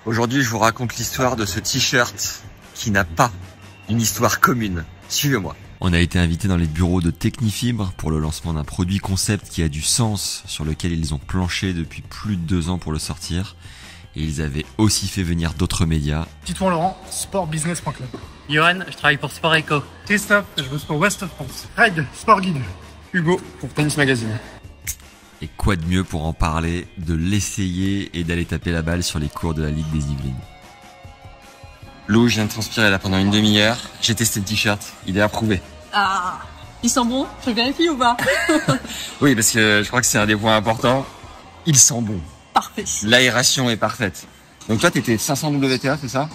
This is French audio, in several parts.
Aujourd'hui, je vous raconte l'histoire de ce t-shirt qui n'a pas une histoire commune. Suivez-moi. On a été invité dans les bureaux de Technifibre pour le lancement d'un produit concept qui a du sens, sur lequel ils ont planché depuis plus de 2 ans pour le sortir. Et ils avaient aussi fait venir d'autres médias. Titouan Laurent, sportbusiness.club. Johan, je travaille pour Sport Eco. Christophe, je bosse pour West France. Fred, Sport Guide. Hugo, pour Tennis Magazine. Et quoi de mieux pour en parler, de l'essayer et d'aller taper la balle sur les cours de la Ligue des Yvelines. Lou, je viens de transpirer là pendant une demi-heure. J'ai testé le t-shirt, il est approuvé. Ah, il sent bon, je vérifie ou pas? Oui, parce que je crois que c'est un des points importants. Il sent bon. Parfait. L'aération est parfaite. Donc toi, t'étais 500 WTA, c'est ça?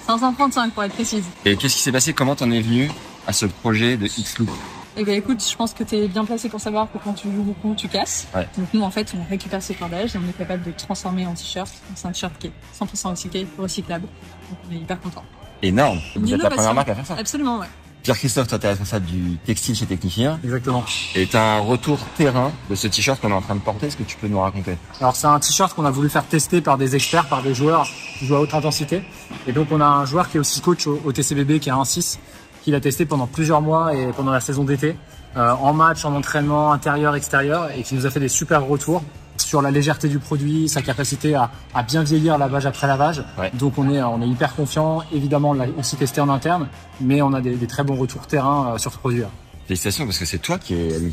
535 pour être précise. Et qu'est-ce qui s'est passé? Comment t'en es venu à ce projet de X-Loop? Eh bien écoute, je pense que tu es bien placé pour savoir que quand tu joues beaucoup, tu casses. Ouais. Donc nous en fait, on récupère ce cordage et on est capable de le transformer en t-shirt. C'est un t-shirt qui est 100% recyclable. Donc on est hyper content. Énorme. Vous êtes la première marque à faire ça. Absolument, ouais. Pierre-Christophe, toi t'es responsable du textile chez Technifibre. Exactement. Et t'as un retour terrain de ce t-shirt qu'on est en train de porter. Est-ce que tu peux nous raconter? Alors c'est un t-shirt qu'on a voulu faire tester par des experts, par des joueurs qui jouent à haute intensité. Et donc on a un joueur qui est aussi coach au TCBB, qui est 1-6, qui l'a testé pendant plusieurs mois et pendant la saison d'été, en match, en entraînement, intérieur, extérieur, et qui nous a fait des super retours sur la légèreté du produit, sa capacité à bien vieillir lavage après lavage. Ouais. Donc on est hyper confiant. Évidemment, on l'a aussi testé en interne, mais on a des très bons retours terrain sur ce produit-là. Félicitations, parce que c'est toi qui as eu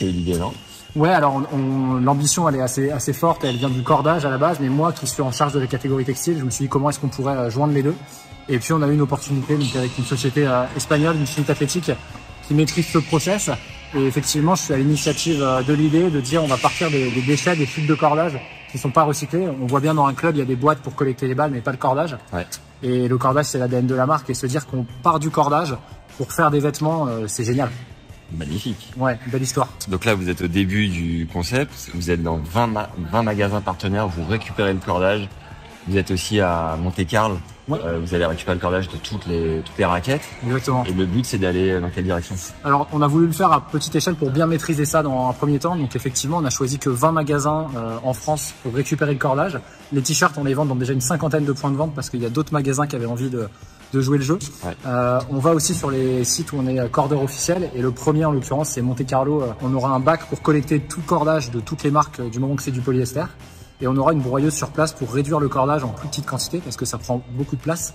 l'idée, non? Ouais, alors l'ambition elle est assez forte, elle vient du cordage à la base, mais moi qui suis en charge de la catégorie textile, je me suis dit comment est-ce qu'on pourrait joindre les deux. Et puis on a eu une opportunité donc avec une société espagnole, une Infinite Athletic, qui maîtrise ce process. Et effectivement, je suis à l'initiative de l'idée de dire on va partir des déchets, des fils de cordage qui sont pas recyclés. On voit bien dans un club, il y a des boîtes pour collecter les balles, mais pas le cordage. Ouais. Et le cordage, c'est l'ADN de la marque. Et se dire qu'on part du cordage pour faire des vêtements, c'est génial. Magnifique. Ouais, belle histoire. Donc là, vous êtes au début du concept. Vous êtes dans 20 magasins partenaires. Vous récupérez le cordage. Vous êtes aussi à Monte-Carlo. Ouais. Vous allez récupérer le cordage de toutes les raquettes. Exactement. Et le but, c'est d'aller dans quelle direction? Alors, on a voulu le faire à petite échelle pour bien maîtriser ça dans un premier temps. Donc, effectivement, on a choisi que 20 magasins en France pour récupérer le cordage. Les t-shirts, on les vend dans déjà une 50aine de points de vente parce qu'il y a d'autres magasins qui avaient envie de jouer le jeu. Ouais. On va aussi sur les sites où on est cordeur officiel. Et le premier, en l'occurrence, c'est Monte-Carlo. On aura un bac pour collecter tout le cordage de toutes les marques du moment que c'est du polyester. Et on aura une broyeuse sur place pour réduire le cordage en plus petite quantité parce que ça prend beaucoup de place.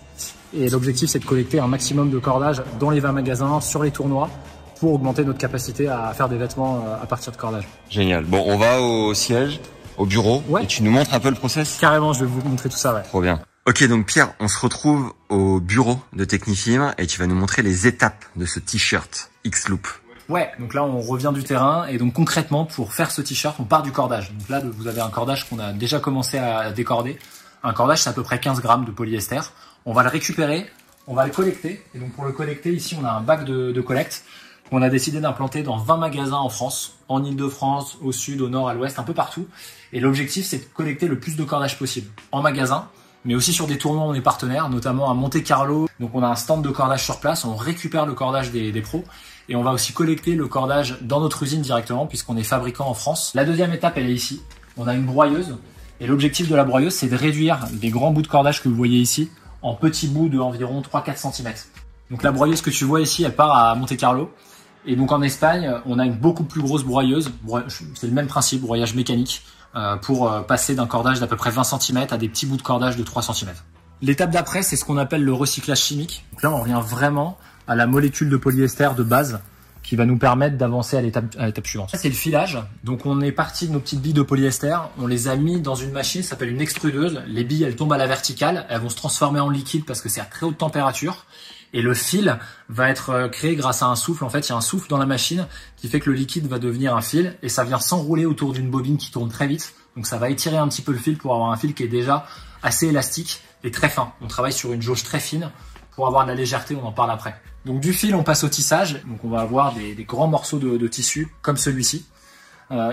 Et l'objectif, c'est de collecter un maximum de cordage dans les 20 magasins, sur les tournois, pour augmenter notre capacité à faire des vêtements à partir de cordage. Génial. Bon, on va au siège, au bureau, Ouais. et tu nous montres un peu le process? Carrément, je vais vous montrer tout ça, ouais. Trop bien. Ok, donc Pierre, on se retrouve au bureau de Technifibre et tu vas nous montrer les étapes de ce t-shirt X-Loop. Ouais, donc là on revient du terrain et donc concrètement pour faire ce t-shirt on part du cordage. Donc là vous avez un cordage qu'on a déjà commencé à décorder. Un cordage c'est à peu près 15 grammes de polyester. On va le récupérer, on va le collecter et donc pour le collecter ici on a un bac de collecte qu'on a décidé d'implanter dans 20 magasins en France, en Ile-de-France, au sud, au nord, à l'ouest, un peu partout. Et l'objectif c'est de collecter le plus de cordage possible en magasin, mais aussi sur des tournois on est partenaires, notamment à Monte-Carlo. Donc on a un stand de cordage sur place, on récupère le cordage des pros. Et on va aussi collecter le cordage dans notre usine directement puisqu'on est fabricant en France. La deuxième étape, elle est ici. On a une broyeuse. Et l'objectif de la broyeuse, c'est de réduire les grands bouts de cordage que vous voyez ici en petits bouts de environ 3-4 cm. Donc la broyeuse que tu vois ici, elle part à Monte-Carlo. Et donc en Espagne, on a une beaucoup plus grosse broyeuse. C'est le même principe, broyage mécanique, pour passer d'un cordage d'à peu près 20 cm à des petits bouts de cordage de 3 cm. L'étape d'après, c'est ce qu'on appelle le recyclage chimique. Donc là, on revient vraiment à la molécule de polyester de base qui va nous permettre d'avancer à l'étape suivante. C'est le filage. Donc on est parti de nos petites billes de polyester, on les a mis dans une machine qui s'appelle une extrudeuse. Les billes, elles tombent à la verticale, elles vont se transformer en liquide parce que c'est à très haute température. Et le fil va être créé grâce à un souffle. En fait, il y a un souffle dans la machine qui fait que le liquide va devenir un fil et ça vient s'enrouler autour d'une bobine qui tourne très vite. Donc ça va étirer un petit peu le fil pour avoir un fil qui est déjà assez élastique et très fin. On travaille sur une jauge très fine pour avoir de la légèreté, on en parle après. Donc du fil, on passe au tissage. Donc on va avoir des grands morceaux de tissu comme celui-ci.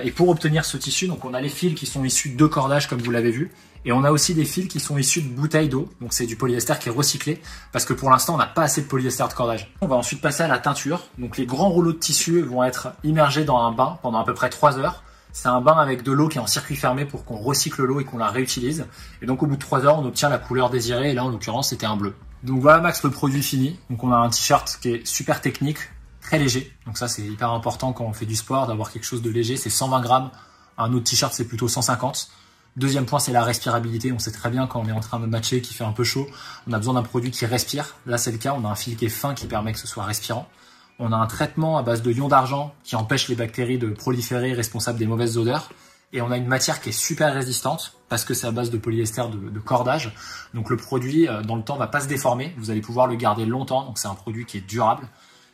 Et pour obtenir ce tissu, donc on a les fils qui sont issus de cordage comme vous l'avez vu. Et on a aussi des fils qui sont issus de bouteilles d'eau. Donc c'est du polyester qui est recyclé parce que pour l'instant on n'a pas assez de polyester de cordage. On va ensuite passer à la teinture. Donc les grands rouleaux de tissu vont être immergés dans un bain pendant à peu près 3 heures. C'est un bain avec de l'eau qui est en circuit fermé pour qu'on recycle l'eau et qu'on la réutilise. Et donc au bout de 3 heures, on obtient la couleur désirée. Et là, en l'occurrence, c'était un bleu. Donc voilà Max, le produit fini. Donc on a un t-shirt qui est super technique, très léger. Donc ça, c'est hyper important quand on fait du sport d'avoir quelque chose de léger. C'est 120 grammes. Un autre t-shirt, c'est plutôt 150. Deuxième point, c'est la respirabilité. On sait très bien quand on est en train de matcher, qu'il fait un peu chaud, on a besoin d'un produit qui respire. Là, c'est le cas. On a un fil qui est fin qui permet que ce soit respirant. On a un traitement à base de ion d'argent qui empêche les bactéries de proliférer, responsable des mauvaises odeurs. Et on a une matière qui est super résistante parce que c'est à base de polyester de cordage. Donc le produit, dans le temps, va pas se déformer. Vous allez pouvoir le garder longtemps. Donc c'est un produit qui est durable.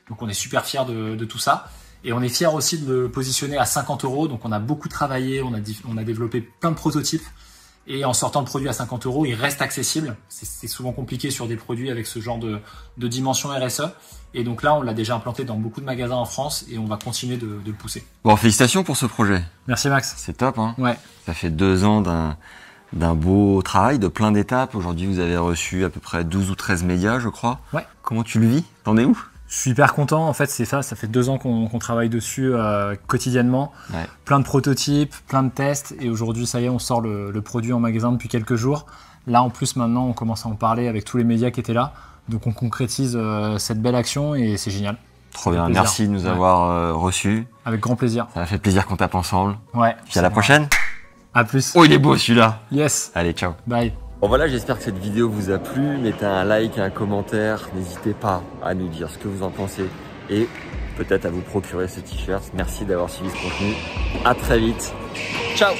Donc on est super fiers de tout ça. Et on est fiers aussi de le positionner à 50 €. Donc on a beaucoup travaillé, on a développé plein de prototypes. Et en sortant le produit à 50 €, il reste accessible. C'est souvent compliqué sur des produits avec ce genre de dimension RSE. Et donc là, on l'a déjà implanté dans beaucoup de magasins en France et on va continuer de le pousser. Bon, félicitations pour ce projet. Merci Max. C'est top, hein. Ouais. Ça fait 2 ans d'un beau travail, de plein d'étapes. Aujourd'hui, vous avez reçu à peu près 12 ou 13 médias, je crois. Ouais. Comment tu le vis? T'en es où? Je suis hyper content. En fait, c'est ça. Ça fait 2 ans qu'on travaille dessus quotidiennement. Ouais. Plein de prototypes, plein de tests. Et aujourd'hui, ça y est, on sort le produit en magasin depuis quelques jours. Là, en plus, maintenant, on commence à en parler avec tous les médias qui étaient là. Donc, on concrétise cette belle action et c'est génial. Trop bien. Merci de nous avoir reçus. Avec grand plaisir. Ça m'a fait plaisir qu'on tape ensemble. Ouais. Puis à la prochaine. À plus. Oh, il est beau celui-là. Yes. Allez, ciao. Bye. Bon voilà, j'espère que cette vidéo vous a plu. Mettez un like, un commentaire. N'hésitez pas à nous dire ce que vous en pensez et peut-être à vous procurer ce t-shirt. Merci d'avoir suivi ce contenu. À très vite. Ciao.